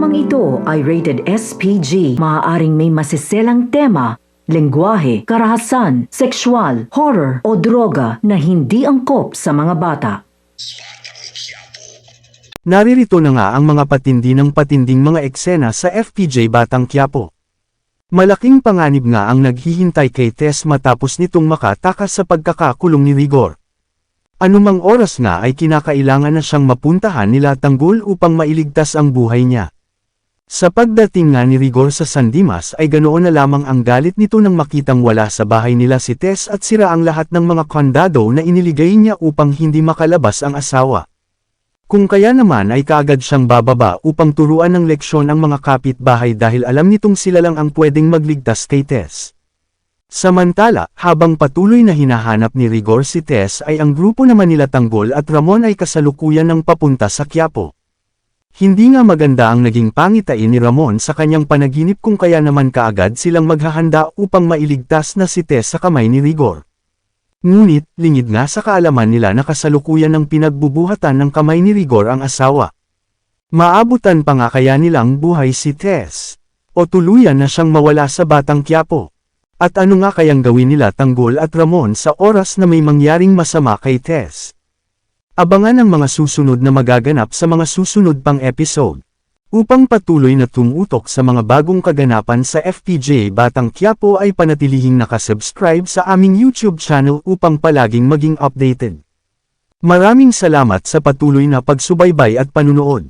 Programang ito ay rated SPG. Maaaring may masiselang tema, lengguwahe, karahasan, sexual, horror o droga na hindi angkop sa mga bata. Naririto na nga ang mga patindi ng patinding mga eksena sa FPJ Batang Quiapo. Malaking panganib nga ang naghihintay kay Tess matapos nitong makatakas sa pagkakakulong ni Rigor. Anumang oras nga ay kinakailangan na siyang mapuntahan nila Tanggol upang mailigtas ang buhay niya. Sa pagdating nga ni Rigor sa San Dimas ay ganoon na lamang ang galit nito nang makitang wala sa bahay nila si Tess at sira ang lahat ng mga kandado na iniligay niya upang hindi makalabas ang asawa. Kung kaya naman ay kaagad siyang bababa upang turuan ng leksyon ang mga kapitbahay dahil alam nitong sila lang ang pwedeng magligtas kay Tess. Samantala, habang patuloy na hinahanap ni Rigor si Tess ay ang grupo naman nila Tanggol at Ramon ay kasalukuyan ng papunta sa Quiapo. Hindi nga maganda ang naging pangitain ni Ramon sa kanyang panaginip kung kaya naman kaagad silang maghahanda upang mailigtas na si Tess sa kamay ni Rigor. Ngunit, lingid nga sa kaalaman nila na kasalukuyan ng pinagbubuhatan ng kamay ni Rigor ang asawa. Maabutan pa nga kaya nilang buhay si Tess, o tuluyan na siyang mawala sa Batang Quiapo. At ano nga kayang gawin nila Tanggol at Ramon sa oras na may mangyaring masama kay Tess? Abangan ang mga susunod na magaganap sa mga susunod pang episode. Upang patuloy na tumutok sa mga bagong kaganapan sa FPJ Batang Quiapo ay panatilihing nakasubscribe sa aming YouTube channel upang palaging maging updated. Maraming salamat sa patuloy na pagsubaybay at panunood.